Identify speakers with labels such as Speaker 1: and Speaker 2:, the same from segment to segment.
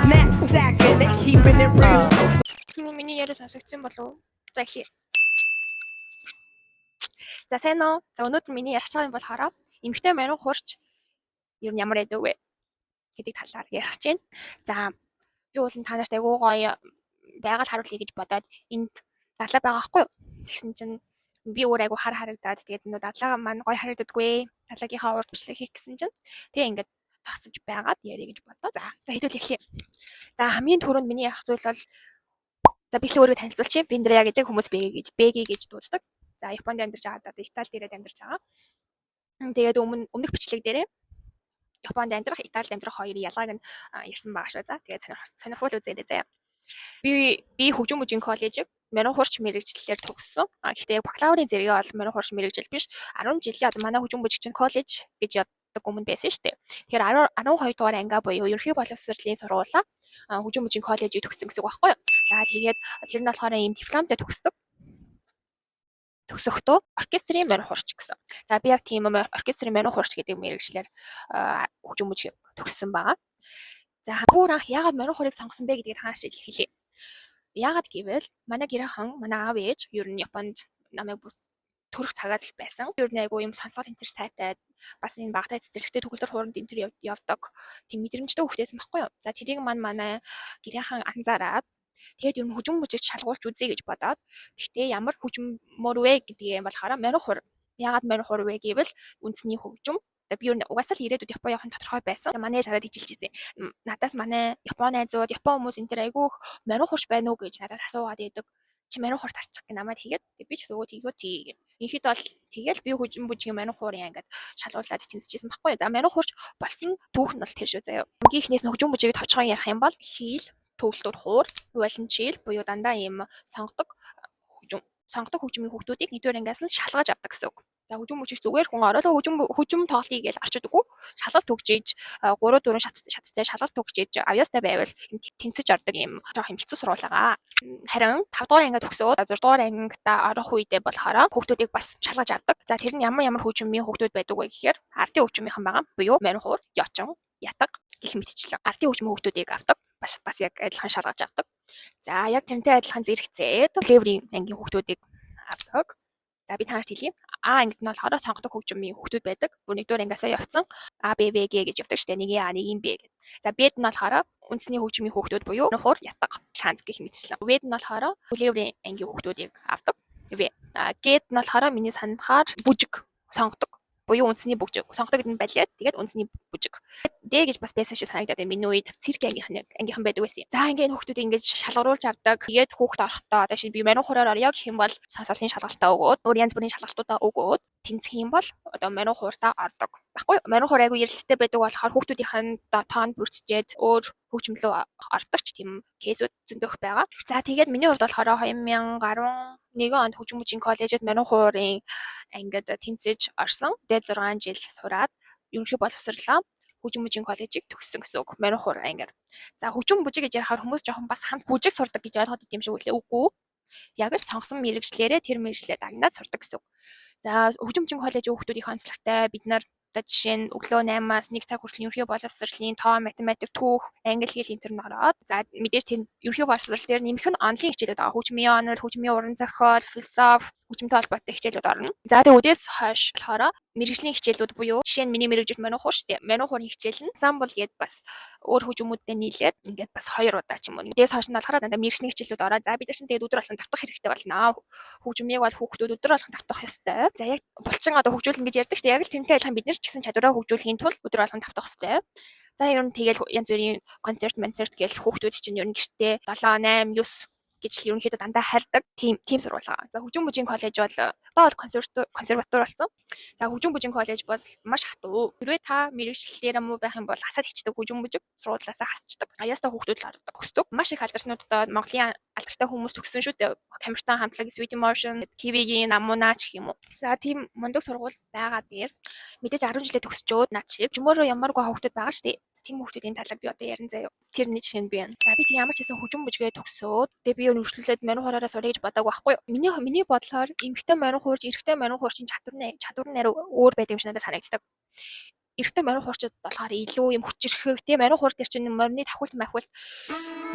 Speaker 1: knapsack and they keeping it real.
Speaker 2: Миний яриа сонсогдсон болов? За ихлээр. За сайн уу? За өнөөдөр миний ярих цаг юм болохоор эмэгтэй марин хурч ер нь ямар байдаг вэ гэдэг талаар ярих гэж байна. За би бол та нарт айгуу гоё байгаль харуулъя гэж бодоод энд дадлаа байгаа байхгүй юу? Тэгсэн чинь би өөр айгуу харагдаад тэгээд нөө дадлаа маань гоё харагддаггүй. Дадлагийнхаа урд бичлэг хийх гэсэн чинь тэгээ ингээд зогсож байгаад ярих гэж бодлоо. За хэдүүл эхлэе. За хамгийн түрүүнд миний ярих зүйл бол за би өөрийгөө танилцуулчих. Биндря гэдэг хүмүүс Бэги гэж дууддаг. За Японд амьдарч байгаа, Италид ирээд амьдарч байгаа. Тэгээд өмнөх бичлэг дээрээ Японд амьдрах, Италид амьдрах хоёрын ялгааг нь ярьсан байгаа шүү. За тэгээд сонирхол үзээрэй заяа. Би хөгжим мужийн коллежийг Марин хурч мэрэгчлэлээр төгссөн. Гэхдээ бакалаврын зэрэгээ бол Марин хурч мэрэгжил биш. 10 жилийн одоо манай хөгжим мужийн коллеж гэж яддаг өмнө байсан шүү дээ. Тэгэхээр 12 дугаар анги буюу ерөнхий боловсролын сургуулаа хөгжим мужийн коллежийг төгссөн гэсэн үг байхгүй юу? За тэгээд тэр нь болохоор ийм дипломтой төгсдөг. Төгсөхдөө оркестрийн Марин хурч гэсэн. За би яг тийм оркестрийн Марин хурч гэдэг мэрэгчлэр хөгжим мужийг төгссөн байгаа. За бүр анх яагаад Марин хурыг сонгосон бэ гэдгийг хааш хэлье. Яагаад гэвэл манай гэрхэн манай аав ээж ер нь Японд намайг төрөх цагаас л байсан. Ер нь айгу юм сонсгол энтер сайтай бас энэ багтаа цэцэрлэгтэй төгөлдөр хууранд энтер явдаг. Тийм мэдрэмжтэй хүүхдээсэн байхгүй юу. За тэрийг манай гэрхэн анзаараад тэгээд ер нь хөгжим мужийг шалгуулж үзье гэж бодоод гэхдээ ямар хөгжмөр вэ гэдгийг болохоор Марин хур. Яагаад Марин хур вэ гэвэл үндэсний хөгжим. Би ер нь угаасаа л ирээдүйд Япон явахын тодорхой байсан. Манай ээж надад ижilж ирсэн. Надаас манай Японы найзууд, Япон хүмүүс энэ төр айгүйх Марин хурч байна уу гэж надаас асуугаад идэг. Чи Марин хурт тарчих гэ намайг хийгээд би ч гэсэн өгөө тийгээд. Инхэд бол тэгэл би хөгжим мужийн Марин хуурын ангид шалгуулад тэнцэжсэн байхгүй. За Марин хурч болсон түүх нь бол тэр шүү заяа. Ингээхнээс нь хөгжим мужийг товчхон ярих юм бол хийл, төгөлтөр хуур, виолончел буюу дандаа ийм сонгодог хөгжмийн хүүхдүүдийг нэгдүгээр ангиас нь шалгаж авдаг гэсэн үг. За хөгжим мужийг зүгээр хүн ороод хөгжим тоглоё гэж арчдаг уу? Шалгалт төгжиж 3-4 шаттай шалгалт төгжиж авьяастай байвал тэнцэж ордог юм жоох юм хэцүү сургууль байгаа. Харин 5 дугаар ангид төгсөөд 6 дугаар ангидаа орох үедээ болохоор хүүхдүүдийг бас шалгаж авдаг. За тэр нь ямар хөгжмийн хүүхдүүд байдаг вэ гэхээр ардын хөгжмийнхэн байгаа. Буюу Марин хур, Яочин, Ятаг гэх мэтчлэн ардын хөгжмийн хүүхдүүдийг авдаг. Бас яг адилхан шалгаж авдаг. За яг тэрнтэй адилхан зэрэгцээд леврийн ангийн хүүхдүүдийг авдаг. За би танарт хэлье. А ангид нь болохоор сонгодог хөгжмийн хүүхдүүд байдаг. Бүр нэгдүгээр ангиасаа явцсан А, Б, В, Г гэж явдаг штэ. Нэг А, нэг Б гэдэг. За Б-д нь болохоор үндэсний хөгжмийн хүүхдүүд буюу нухур, Ятаг, Шанц гэх мэтчлэн. В-д нь болохоор леврийн ангийн хүүхдүүдийг авдаг. В. Г-д нь болохоор миний санахаар бүжиг сонгодог. Буюу үндэсний бүжиг. Сонгодог нь балет. Тэгээд үндэсний бүжиг. Д гэж бас байсан шиг санагдаад байна. Миний үед цирк ангийнхан байдаг байсан. За ингээд хүүхдүүд ингэж шалгаруулж авдаг. Тэгээд хүүхд орохдоо одоо би Марин хураар орё гэх юм бол сонсголын шалгалтаа өгөөд, өөр янз бүрийн шалгалтуудаа өгөөд тэнцэх юм бол одоо Марин хууртаа ордог. Баггүй Марин хур айгу эрэлттэй байдаг болохоор хүүхдүүдийн тоонд бүрчжээд өөр хөгжмөлөө ордог ч тийм кейсүүд зөндөх байгаа. За тэгээд миний хувьд болохоор 2011 онд хөгжим мужийн коллежид Марин хуурын ангид тэнцэж орсон. Тэгээд 6 жил сураад ерөнхий боловсрлоо хөгжим мужийн коллежийг төгссөн гэсэн үг. Марин хур ангиар. За хөгжим мужийг гэж ярихаар хүмүүс жоохон бас хамт бүжиг сурдаг гэж ойлгоод идэм шиг үлээ. Үгүй. Яг л сонгосон мэрэгчлэрээ тэр мэрэгчлээ дагнаад сурдаг гэсэн үг. За хөгжим мужийн коллежийн хүүхдүүдийн онцлогтой бид нар жишээ нь өглөө 8-аас 1 цаг хүртэл ерөнхий боловсролын тоо, математик, түүх, англи хэл энэ төр ороод за мэдээж тэр ерөнхий боловсрол дээр нэмэх нь онлын хичээлүүд байгаа. Хөгжмийн онол, хөгжмийн уран зохиол, философи, хөгжмөнтэй холбоотой хичээлүүд орно. За тэгээ өдөөс хойш болохоор мэрэгжлийн хичээлүүд буюу жишээ нь миний мэрэгжил Марин хур штэ. Марин хурын хичээл нь ensemble гээд бас өөр хөгжмүүдтэй нийлээд ингээд бас 2 удаа ч юм уу. Өдөөс хойш нь болохоор дандаа мэрэгжлийн хичээлүүд ороод за бид нар чинь тэгээд өдөр болгон давтах хэрэгтэй болно. Хөгжмийг бол хүүхдүүд өдөр болгон давтах ёстой. За яг булчин одоо хөгжүүлнэ гэж ярьдаг штэ. Яг л тэрнтэй адилхан бид нар ч гэсэн чадвараа хөгжүүлэхийн тулд өдөр болгон давтах ёстой. За ер нь тэгэл янз бүрийн концерт гээл хүүхдүүд чинь ер нь гэртээ 7, 8, 9 гэж л ерөнхийдөө дандаа хардаг тийм сургууль байгаа. За хөгжим мужийн коллеж бол одоо консерватор болсон. За хөгжим мужийн коллеж бол маш хатуу. Хэрвээ та мэрэгчлэлээр муу байх юм бол хасаад хичдэг хөгжим мужиг сургуулиасаа хасчдаг. Аяастаа хүүхдүүд л ордог өсдөг. Маш их алдарчнуудад Монголын алдартай хүмүүс төгссөн шүү дээ. Камертон хамтлаг, Sweet Emotion, Kiwi-гийн Намуна ч гэх юм уу. За тийм мундаг сургууль байгаа дээр мэдээж 10 жилээ төгсчөөд наад шиг жумөрөө ямаргүй хүүхдүүд байгаа шүү дээ. Тийм хүүхдүүдийн талаар би одоо ярин заяа. Тэрний жишээ нь би байна. За би тийм ямар ч хэсэн хөгжим мужигээ төгсөөд тэгээ би өргөжлүүлээд Марин хураараа сурах гэж бодоагүй байхгүй юу. Миний бодлоор эмэгтэй Марин хуурч, эрэгтэй Марин хуурчийн чадвар нь өөр байдаг юм шиг надад санагддаг. эрэгтэй морин хуурчид болохоор илүү юм хүчрэхэг тийм морин хуур дээр чинь морины давхуулт махвал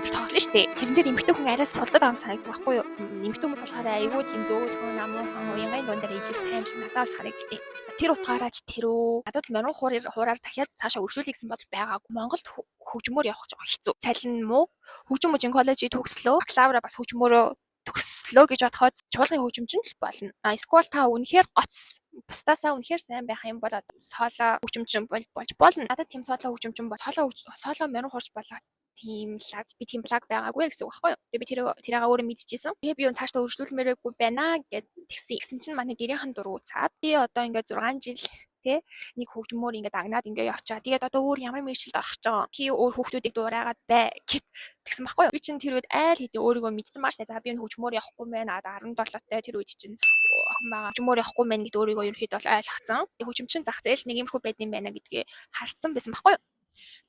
Speaker 2: тоглоно шүү дээ. Тэрэн дээр эмэгтэй хүн арай сулдад аам санагддаг байхгүй юу? Эмэгтэй хүмүүс болохоор айгүй тийм зөөлхөн намуухан уянгын дунд дээр илүү сайн юм шиг надад санагддээ. За тэр утгаараа ч тэрөө надад морин хуураар дахиад цаашаа өршүүлэх гэсэн бодол байгаагүй. Монголд хөгжмөр явах жоо хэцүү. Цалин муу. Хөгжим мужийн коллежийг төгслөө. Бакалавра бас хөгжмөрөө төгслөө гэж бодоход чуулган хөгжимчин л болно. Эсвэл та үнэхээр гоц бусдаасаа үнэхээр сайн байх юм бол сооло хөгжимчин болж болно. Надад тийм сооло хөгжимчин бол сооло морин хуурч болоод тийм благ байгаагүй гэсэн үг байхгүй юу. Тэгээ би тэрийг өөрөө мэдчихсэн. Тэгээ би юу цаашдаа өргөжлүүлмээргүй байна гэд тэгсэн чинь манай гэрийнхэн дургу цаад би одоо ингээд 6 жил тэ нэг хөгжмөр ингээд агнаад ингээд явчаа. Тэгээд одоо өөр ямар мэргэжилд орох гэж байгаа. Чи өөр хүүхдүүдийг дуурайгаад бай гэт тэгсэн байхгүй юу. Би чинь тэр үед айл хэдийн өөрийгөө мэдсэн маш та. За би энэ хөгжмөр явахгүй мэн. 17 тай тэр үед чинь охин байгаа. Хөгжмөр явахгүй мэн гэд өөрийгөө ерөөхдөө бол ойлгоцсон. Хөгжимчин зах зээл нэг юмрхүү байд юм байна гэдгийг харсан байсан байхгүй юу.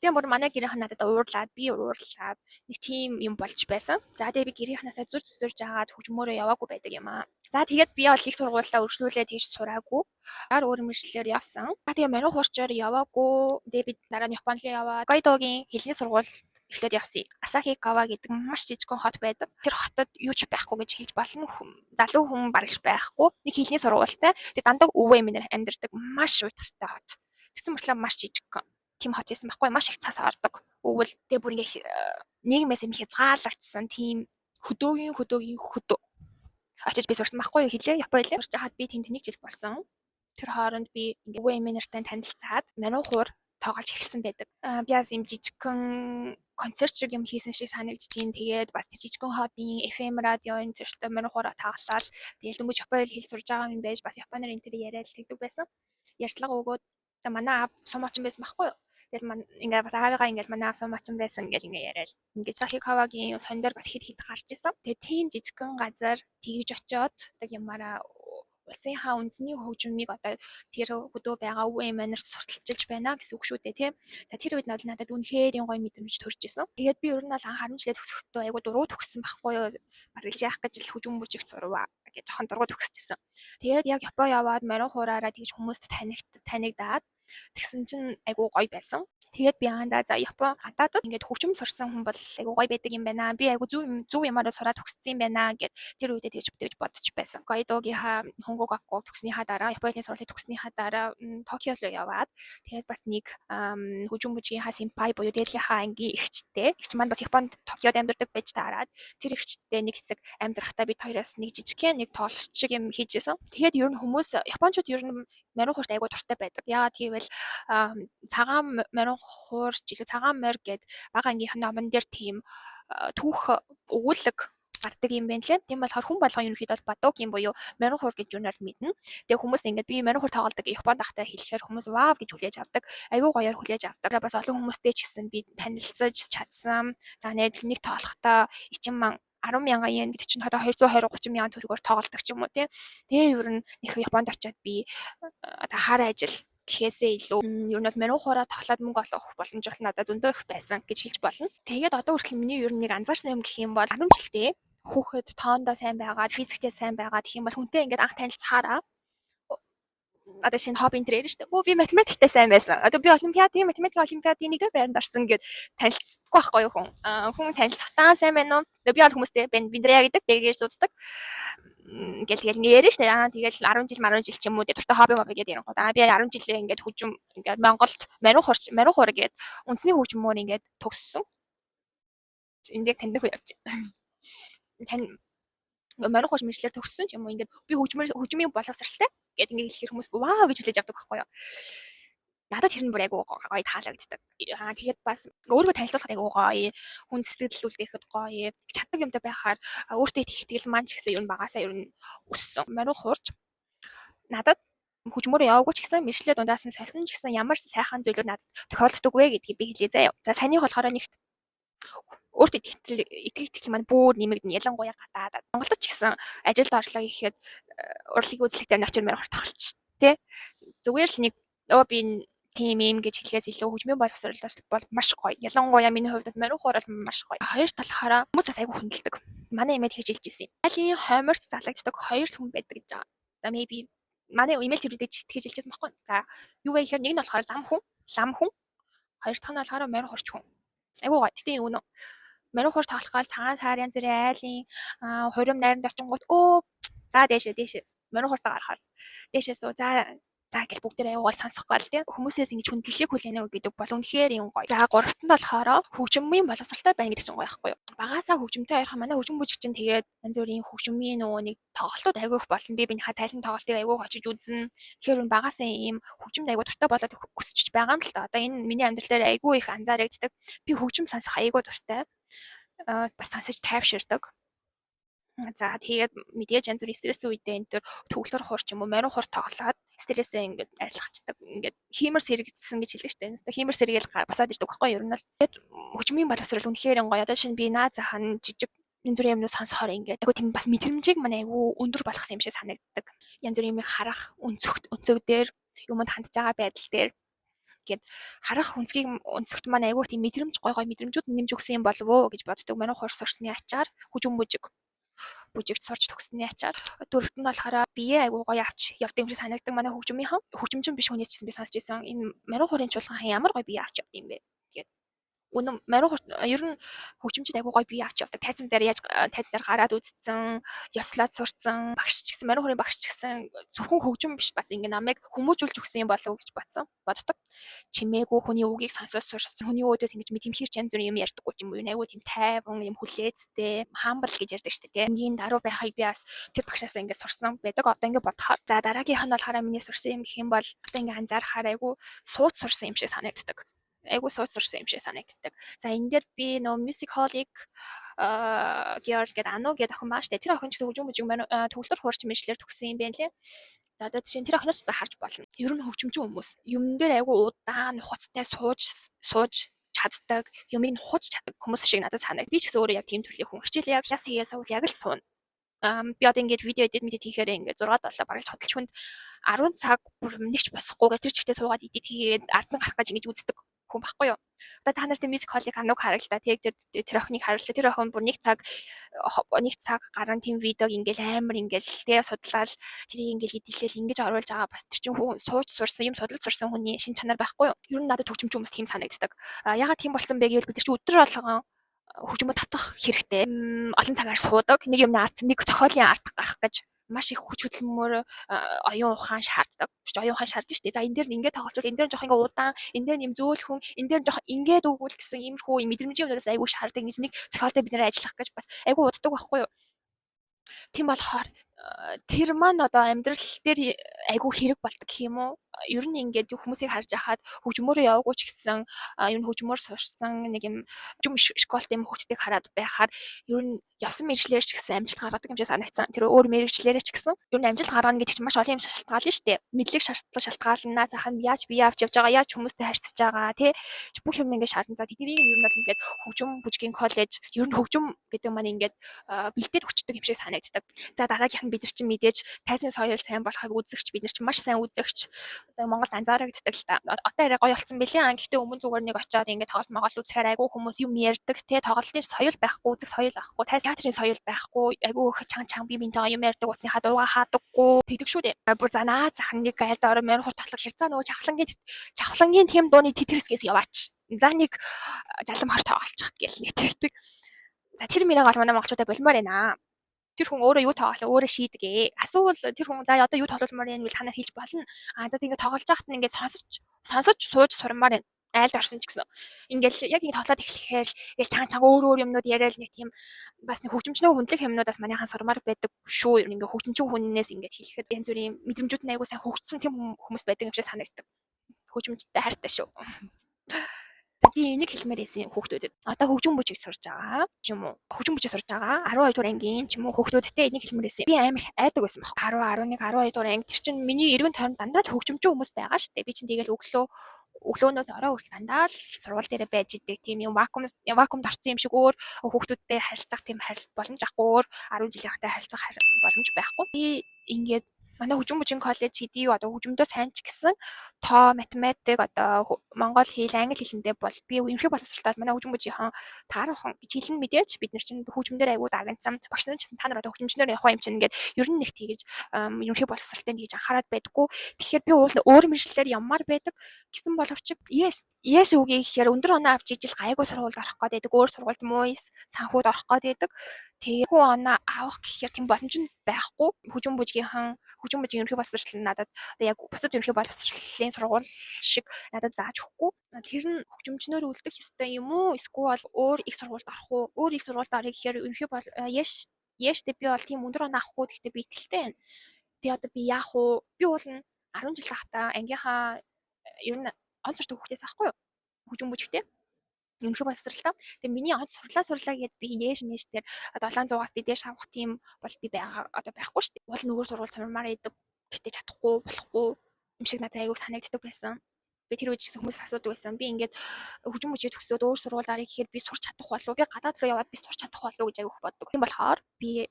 Speaker 2: Тэгээ бүр манай гэрийнхэн надад уурлаад нэг тийм юм болж байсан. За тэгээ би гэрийнхнаасаа зурж жаагаад хөгжмөрөө яваагүй байдаг юм аа. За тэгээд би бол их сургуультаа өргөжлүүлээд хийж сураагүй. Гар өөр мэржлэлээр явсан. За тэгээ морин хуурчаар яваагүй. Тэгээ би дараа нь Японд яваад Гойдогийн хэлний сургуульд эхлээд явсан. Асахикава гэдэг маш жижигхэн хот байдаг. Тэр хотод юу ч байхгүй гэж хэлж болно. Залуу хүн барагч байхгүй. Нэг хэлний сургуультай. Тэгээ дандаа өвөө эмээр амьдардаг маш уйтгартай хот. Тэгсэн мөртлөө маш жижигхэн тийм хот байсан байхгүй маш их цас ордог. Өвөл тэгээ бүр ингээ нийгмээс юм хязгаарлагдсан тийм хөдөөгийн хөдөө. Очиж би сурсан байхгүй юу хэлээ Японд сурч хаад би тэнд 1 жил болсон. Тэр хооронд би ингээ өвөө эмээ нартай танилцаад морин хуур тоглож эхэлсэн байдаг. Би бас юм жижигхэн концерт шиг юм хийсэн шиг санагдчихээн. Тэгээд бас тэр жижигхэн хотын FM радиоын зэрэгтэй морин хуураа таглаад тэгээд дөнгөж Японд хэл сурж байгаа юм байж бас японоор энэ төр яриад тэгдэг байсан. Ярьцлага өгөөд манай сум очин байсан байхгүй юу. Тэгэл ингээ бас аавыгаа ингээ манай сум очин байсан гэж ингээ яриад ингээ Сахикавагийн сон дээр бас хэд гарч исэн. Тэгээ тийм жижигхэн газар тэгж очиод юмараа улсынхаа үндэсний хөгжмийг одоо тэр хөдөө байгаа өвөө эмээнэр сурталчилж байна гэсэн үг шүү дээ тийм. За тэр үед надад үнэхээр гоё мэдрэмж төрж исэн. Тэгээд би ер нь бол анх 10 жилээ төгсөхдөө айгу дургу төгссөн байхгүй юу. Барилж яах гэж хөгжим мужиг сурваа гэж жоохон дургу төгсчихсэн. Тэгээд яг Япон яваад морин хуураараа тэгж хүмүүст танигдаад тэгсэн чинь айгу гоё байсан. Тэгээд би за Япон гадаадд ингээд хөгжим сурсан хүн бол айгу гоё байдаг юм байна. Би айгу зөв юмараа сураад төгссөн юм байна гэд тэр үедээ тэгж бодож байсан. Гойдогийнхаа Хөнгөгакку төгснөхийн дараа Японы сургуулийн төгснөхийн дараа Токио руу яваад тэгээд бас нэг хөгжим мужийнхаа симпай буюу дээдлийнхаа ангийн эгчтэй. Эгч маань бас Японд Токиод амьдардаг байж таараад тэр эгчтэй нэг хэсэг амьдрахтаа бид хоёроос нэг жижигхэн нэг тоолч шиг юм хийжсэн. Тэгээд ер нь хүмүүс Японочууд ер нь морин хуурт айгу дуртай байдаг. Яагаад гэвэл цагаан морин хуурч цагаан морь гэд бага ангийнх нь номон дээр тийм түүх өгүүлэг гардаг юм байна лээ. Тийм болохоор хүн болгоо ерөнхийдөө бадаг юм буюу морин хуур гэж юу нь бол мэднэ. Тэгээ хүмүүс ингээд би морин хуур тоглодог Японд ахтай хэлэхээр хүмүүс вау гэж хүлээж авдаг. Айгүй гоёор хүлээж авдаг. Бас олон хүмүүстэй ч гэсэн би танилцаж чадсан. За нэг тоолохдоо 10,000 yen гэдэг чинь одоо 220-30,000 төгрөгөөр тоглодог ч юм уу тий. Тэгээ ер нь их Японд очиод би одоо хар ажил гэхээсээ илүү ер нь бол морин хуураа тоглоод мөнгө олох боломж бол надад зөндөө их байсан гэж хэлж болно. Тэгээд одоо хүртэл миний ер нь нэг анзаарсан юм гэх юм бол 10 жилдээ хүүхэд тоондоо сайн байгаад, физиктэй сайн байгаад гэх юм бол хүнтэй ингээд анх танилцахаараа одоо шинэ хобби энэ дээр шүү дээ. Өө би математиктэй сайн байсан. Одоо би математик олимпиадын нэг байранд орсон гэд танилцахгүй байхгүй юу хүн. Хүн танилцахтаа сайн байна уу? Би бол хүмүүстэй биндряа гэдэг бэгэж дууддаг. Ингээл яриа шүү дээ. Тэгэл 10 жил ч юм уу дуртай хобби гэдэг ярингууд. Би 10 жилээ ингээд хөгжим ингээд Монголд морин хуур гэдэг үндэсний хөгжмөөр ингээд төгссөн. Энд яг таньдаг үе явж байна. Морин хуур мэржлэр төгссөн ч юм уу ингээд би хөгжмийн боловсралтай гэд ингээд хэлэхэр хүмүүс вау гэж хүлээж авдаг байхгүй юу. Надад тэр нь бүр айгу гоё таалагддаг. Тэгээд бас өөрийгөө танилцуулахад айгу гоё, хүн сэтгэл үлдээхэд гоё, чаддаг юмтай байхаар өөртөө итгэл маань ч гэсэн юм багасаа ер нь өссөн. Морин хуурч надад хөгжмөрөө яваагүй ч гэсэн мэржлээ дундаас нь сольсон ч гэсэн ямар сайхан зүйлүүд надад тохиолддог вэ гэдгийг би хэлье заяа. За саяны болохоор нэгт өөртөө итгэл маань бүр нэмэгдэн ялангуяа гадаадад. Монголд ч гэсэн ажилд оршлоо гэхэд урлагийн үзлэг дээр начир морин хуурт тоглож тий. Зүгээр л нэг би тийм юм гэж хэлэхээс илүү хөгжмийн боловсролоос бол маш гоё. Ялангуяа миний хувьд морин хуур бол маш гоё. Хоёр талаараа хүмүүс бас айгүй хүндэлдэг. Манай эмээд хийж хэлж ирсэн. Айлын хойморт залагддаг хоёр хүн байдаг гэж байгаа. За maybe манай имэйл тэрвэрдээ тэгж хэлчихсэн байхгүй. За юу вэ гэхээр нэг нь болохоор лам хүн, хоёр дахь нь болохоор морин хурч хүн. Айгуу гоё. Тэгтээ юу нөө морин хурч тоглох гал цагаан сар янз бүрийн айлын хурим найранд очингууд за дээшээ морин хуртаа гарахаар дээшээ суу за гэл бүгдээ аюу гой сонсох гал тий хүмүүсээс ингэж хүндлэлийг хүлээнэ гэдэг бол үнэхээр юм гоё. За гуравт нь болохоор хөгжмийн боловсралтай байна гэдэг чинь гоё байхгүй юу? Багаасаа хөгжмөнтэй ярих манай хөгжим бүжиг чинь тэгээд янз бүрийн хөгжмийн нөгөө нэг тоглолтууд аягүй их болно. Би биенийхээ тайлан тоглолтыг аягүй очиж үзнэ. Тэгэхээр багаасаа ийм хөгжимд аягүй дуртай болоод өсөж байгаа юм л та. Одоо энэ миний амьдрал дээр аягүй их анзаарэгддэг. Би хөгжим сонсох аягүй дуртай. Бас сонсож тайвширдаг. За тэгээд мэдээж янз бүрийн стресс үедээ энэ төр төгөлдөр хурч юм уу морин хурц тоглоод стрессээ ингээд арилгацдаг. Ингээд хиймэр сэргийгдсэн гэж хэлдэг штэ. Өөртөө хиймэр сэргээл босоод ирдэг байхгүй юу? Ер нь л тэгээд хөгжмийн боловсрол үнэхээр гоё. Одоо шинэ би наад захын жижиг янз бүрийн юмнууд сонсохоор ингээд айгу тийм бас мэдрэмжийг манай айгу өндөр болгосон юм шиг санагддаг. Янз бүрийн юмыг харах өнцөг дээр юмд хандж байгаа байдал дээр гээд харах өнцөгт маань айгу тийм мэдрэмж гоё мэдрэмжүүд нэмж өгсөн юм болов уу гэж боддог. Морин хурц сурсны ачаар хөгжим бүжигт сурч төгссөний ачаар дөрөвт нь болохоор бие айгуу гоё авч явдаг юм шиг санагддаг манай хөгжимчин биш хүнээс ч би сонсч ирсэн энэ морин хурын чуулган ямар гоё бие авч явд юм бэ тэгээд үнэн морин хурц ер нь хөгжимчд айгуу гоё бие авч явдаг тайзан дээр гараад үзсэн ёслоод сурцсан багш ч гэсэн морин хурын багш ч гэсэн зөвхөн хөгжим биш бас ингэ намайг хүмүүжүүлж өгсөн юм болов уу гэж боддог чимээгүй хүний үгийг сонсоод сурсан хүний өөдөөс ингэж мэд юм хэрч янз бүрийн юм ярьдаггүй юм уу айгуу тийм тайван юм хүлээцтэй хамбал гэж ярьдаг шүү дээ тийм даруй байхыг би бас тэр багшаас ингэ сурсан байдаг одоо ингэ бодохоор за дараагийнх нь болохоор миний сурсан юм гэх юм бол одоо ингэ анзаарахаар айгуу сууц сурсан юм шиг санагддаг айгуу сууц сурсан юм шиг санагддаг за энэ дээр би нөө Music-holic girl гэдэг Ану гэдэг охин маш тэр охин ч гэсэн хөгжим бүжиг төгөлдөр хуурч мэдлэр төгссөн юм байна лээ. За одоо чинь тэр охиноос харж болно. Ер нь хөгжимчин хүмүүс юм дээр айгу удаан нухацтай сууж чаддаг, юмыг нухаж чаддаг хүмүүс шиг надад санагд. Би ч гэсэн өөрөө яг тийм төрлийн хүн. Хичээл яг класс хийгээ сувал яг л суuna. Би одоо ингээд видео эдит хийхээр ингээд 6-7 бараг хөдөлж хүнд 10 цаг бүр нэгч босохгүйгээр тэр чигтээ суугаад эдит хийгээд ард нь гарах гэж ингэж үздэг хүн байхгүй юу. Одоо та нарт Music-holic Ануг харагдлаа. Тэгээд тэр охиныг харууллаа. Тэр охин бүр нэг цаг гарan тийм видеог ингээл амар ингээл тэ судлаад тэрийг ингээл эдитлэл ингэж оруулж байгаа бас тэр чинь хүн сууж сурсан юм судалж сурсан хүний шин чанар байхгүй юу. Ер нь надад хөгжимч хүмүүс тийм санагддаг. Ягаад тийм болсон бэ гэвэл бид нар чи өдөр болгон хөгжмөд татах хэрэгтэй. Олон цагаар суудаг. Нэг юмны арт, нэг зохиолын арт гарах гэж маш их хүч хөдөлмөр оюун ухаан шаарддаг. Оюун ухаан шаарддаг шүү дээ. За энэ дээр ингээд тоглолцвол энэ дээр жоох ингээ удаан, энэ дээр нэм зөөлхөн, энэ дээр жоох ингээд өгвөл гэсэн иймэрхүү мэдрэмжийн юмнаас айгүй шаарддаг. Ингэж нэг зохиолтой бид нэр ажиллах гэж бас айгүй уддаг байхгүй юу? Тийм болохоор тэр маань одоо амьдрал дээр айгүй хэрэг болдог гэх юм уу? Ер нь ингээд хүмүүсийг харж байхад хөгжмөөрөө яваагүй ч гэсэн ер нь хөгжмөөр сурсан нэг юм школтой юм хүүхдүүдийг хараад байхаар ер нь явсан мэргэжлэр ч гэсэн амжилт гаргадаг юм шиг санагдсан. Тэр өөр мэргэжлэрээ ч гэсэн ер нь амжилт гаргана гэдэг чинь маш олон юм шалтгаална шүү дээ. Мэдлэг шалтгаална. Захаа яаж бие авч явж байгаа, яаж хүмүүстэй харьцаж байгаа тий бүх юм ингээд шаардна. За тэднийг ер нь бол ингээд хөгжим бүжгийн коллеж ер нь хөгжим гэдэг маань ингээд бэлдээд өчтдөг юм шиг санагддаг. За дараагийнх нь бид нар чинь мэдээж тайзан соёл сайн болохыг үзэгч бид нар чинь маш сайн үзэгч одоо Монголд анзаарагддаг л та. Одоо арай гоё болсон бэлээ. Гэхдээ өмнө зүгээр нэг очиод ингээд тоглолт үзэхээр айгүй хүмүүс юм ярьдаг те тоглолтын соёл байхгүй, үзэх соёл авахгүй, театрын соёл байхгүй, айгүй их чанга би бинтэйгээ юм ярьдаг утсынхаа дууга хаадаггүй тэгдэг шүү дээ. Бүр занаа захын нэг айлд ороо морин хурт тоглох хэрцаа нөгөө чавхлангийн тэм дууны тэтрэсгээс яваач. За нэг жалам хор тоглолчих гэл нэг тэгдэг. За тэр мөрөг бол манай монголчуудаа болмоор байна. Тэр хүн өөрөө юу тоглох өөрөө шийдгээ. Асуувал тэр хүн за одоо юу тоглоомоор юм бол та нар хийж болно. За тийм ингээд тоглож байхад нь ингээд сонсож сууж сурмаар байна. Айлд орсон ч гэсэн. Ингээл яг ингэ тоглоод эхлэхээр яг чанга өөр юмнууд яриад нэг тийм бас нэг хөгжимчнөө хүндлэх юмнуудаас манайхан сурмаар байдаг шүү. Ингээ хөгжимчин хүннээс ингээд хэлэхэд янз бүрийн мэдрэмжүүд нь айгуу сайн хөгжсөн тийм хүмүүс байдаг юм шиг санагддаг. Хөгжимчтэй хайртай шүү. За би энийг хэлмээр байсан хүүхдүүдэд. Одоо хөгжим бүжиг сурж байгаа ч юм уу? Хөгжим бүжиг сурж байгаа 12 дугаар ангийн ч юм уу хүүхдүүдтэй энийг хэлмээр байсан. Би амар айдаг байсан баг. 10, 11, 12 дугаар анги тэр чинь миний эргэн тойронд дандаа л хөгжимчин хүмүүс байгаа шүү дээ. Би чинь тэгэл өглөөнөөс орой хүртэл дандаа л сургууль дээр байж идэг тийм юм вакуумд орсон юм шиг өөр хүүхдүүдтэй харилцах тийм боломж авахгүй өөр 10 жилийнхтэй харилцах боломж байхгүй. Би ингээд манай хөгжим бүжгийн коллеж хэдий одоо хөгжмөдөө сайн ч гэсэн тоо, математик одоо монгол хэл, англи хэлэндээ бол би ерөнхий боловсролтой манай хөгжим бүжгийнхэн тааруухан гэж хэлнэ мэдээж бид нар чинь хөгжмөндөр аягүй дагнцсан. Багш нар ч гэсэн та нар одоо хөгжмчнөр явах юм чинь ингээд ер нь нэг тийгэж ерөнхий боловсролтой тэгж анхаарал байдаггүй. Тэгэхээр би өөр мэржлэлээр ямаар байдаг гэсэн боловч Яаш үгүй гэхээр өндөр оноо авч ижил гайгүй сургуульд орох гээд байдаг. Өөр сургуульд муйс санхуд орох гээд байдаг. Тэгэхгүй оноо авах гэхээр тийм боломж нь байхгүй. Хөгжим бүжгийн ерөнхий боловсрол нь надад одоо яг бусад ерөнхий боловсролын сургууль шиг надад зааж өгөхгүй. Тэр нь хөгжимчнөр үлдэх ёстой юм уу? Эсвэл өөр их сургуульд орох уу? Өөр их сургуульд орё гэхээр яаштай би бол тийм өндөр оноо авахгүй гэхдээ би итгэлтэй байна. Тэгээ одоо би яах вэ? Би бол 10 жил байхдаа ангийнхаа ер нь онц сурдаг хүүхдээс аахгүй юу? Хөгжим бүжигтэй. Ерөнхий боловсралтай. Тэгээ миний онц сурлаа гэхэд би яэш мэш дээр 700-аас дээш авах тийм бол би байхгүй шүү дээ. Уул нөгөө сургууль сурмаар идэг. Гэтэ чадахгүй болохгүй юм шиг надад аягүй санагддаг байсан. Би тэр үеч гэсэн хүмүүс асуудаг байсан. Би ингээд хөгжим бүжиг төгсөөд өөр сургууль арай гэхээр би сурч чадах болов. Би гадаад руу яваад би сурч чадах болов гэж аягүй боддог. Тийм болохоор би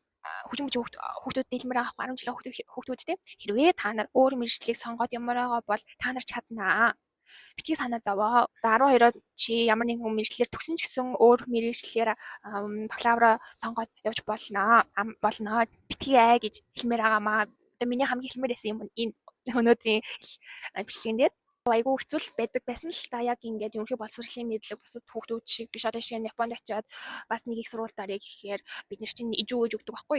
Speaker 2: хөгжим бүжиг хүүхдүүд дэлмэр авах 10 жилийн хүүхдүүдтэй хэрвээ та нар өөр мэржлийг сонгоод ямар байгаа бол та нар чаднаа. Битгий санаа зовоо. 12-оор чи ямар нэгэн мэржлэлээр төгсөн ч гэсэн өөр мэржлэлээр бакалавра сонгоод явж болно. Битгий гэж хэлмээр байгаамаа. Одоо миний хамгийн хэлмээр байсан юм энэ өнөөдрийн бичлэгэн дээр айгүй хэцүү байдаг байсан л та яг ингээд ерөнхий боловсролын мэдлэг бусад хүүхдүүд шиг биш одоо жишээ нь Японд очиад бас нэг их сургуульд орё гэхээр бид нар чинь ижүү гэж өгдөг байхгүй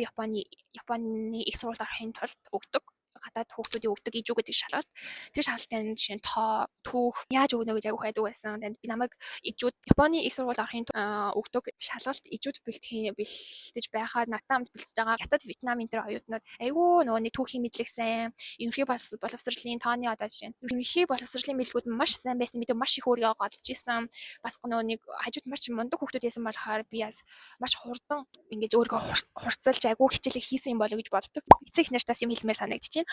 Speaker 2: Японы их сургуульд орохын тулд өгдөг гадаад хүүхдүүдийн өгдөг ижүү гэдэг шалгалт. Тэр шалгалтын жишээ нь тоо, түүх яаж өгнө гэж аягүй хайдаг байсан. Тэгээд би намайг ижүүд Японы их сургуульд орохын өгдөг шалгалт ижүүд бэлтэж байхад надтай хамт бэлтэж байгаа Хятад, Вьетнам энэ төр оюутнууд айгүй нөгөө нэг түүхийн мэдлэг сайн, ерөнхий боловсролын тооны одоо жишээ нь ерөнхий боловсролын мэдлгүүд маш сайн байсан. Мэдээ маш их өөрийгөө голж исэн. Бас нөгөө нэг хажууд маш мундаг хүүхдүүд байсан болохоор би бас маш хурдан ингэж өөрийгөө хурцлж айгүй хичээлээ хийсэн юм болоо гэж боддог. Эцэг их нартаас юм хэлмээр санагдчихэв.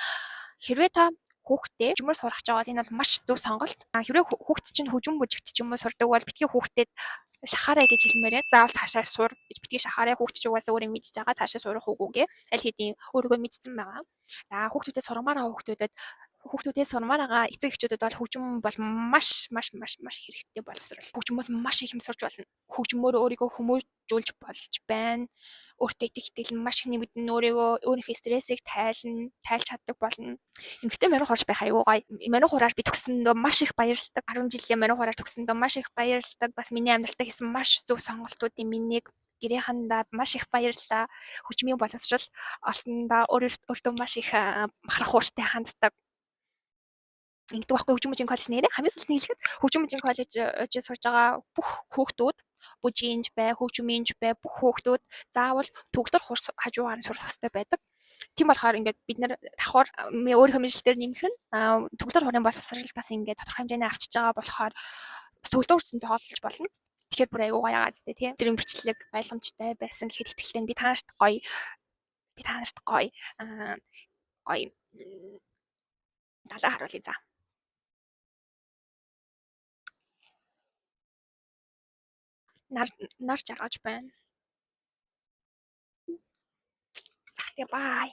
Speaker 2: Хэрвээ та хүүхдээ хөгжмөр сурах гэж байгаа бол энэ бол маш зөв сонголт. Хэрвээ хүүхд чинь хөгжим бүжигт ч юм уу сурдаг бол битгий хүүхдэд шахаарай гэж хэлмээрээ заавал цаашаа сур гэж битгий шахаарай хүүхд ч угаасаа өөрөө мэдж байгаа цаашаа сурах үгүйгээ аль хэдийн өөрийгөө мэдсэн байгаа. За хүүхдүүдээ сурмаар байгаа эцэг эхчүүдэд бол хөгжим бол маш хэрэгтэй боловсрол. Хөгжмөөс маш их юм сурч болно. Хөгжмөөр өөрийгөө хүмүүжүүлж болж байна. Өөртөө итгэл маш их нэмэгдэн өөрийнхөө стрессийг тайлж чаддаг болно. Эмэгтэй морин хурж байх аюу гоё. Морин хураар би төгсөндөө маш их баярлалдаг. 10 жилийн морин хураар төгсөндөө маш их баярлалдаг. Бас миний амьдралтаа хийсэн маш зөв сонголтуудын минийг гэрээхэндээ маш их баярлалаа. Хөгжмийн боловсрол олсондоо өөртөө маш их махрах ууштай ханддаг. Ингэдэг байхгүй хөгжим бүжгийн коллеж нэрээ хамгийн сүүлд нь хэлэхэд хөгжим бүжгийн коллеж сурж байгаа бүх хүүхдүүд бүжигч бай, хөгжмийнч бай бүх хүүхдүүд заавал төгөлдөр хажуугаар нь сурах хэрэгтэй байдаг. Тийм болохоор ингээд бид нар давхар өөрийнхөө мэржил дээр нэмэх нь төгөлдөр хорийн боловсрал бас ингээд тодорхой хэмжээний авчиж байгаа болохоор бас төгөлдөр хүрсэн тоолж болно. Тэгэхээр бүр аюу гоё ааз тий. Тэр бичлэг ойлгомжтой байсан гэхэд итгэлтэй би та нарт гоё далаа харуулъя за. Нар жаргаж байна. За тэгээ бай.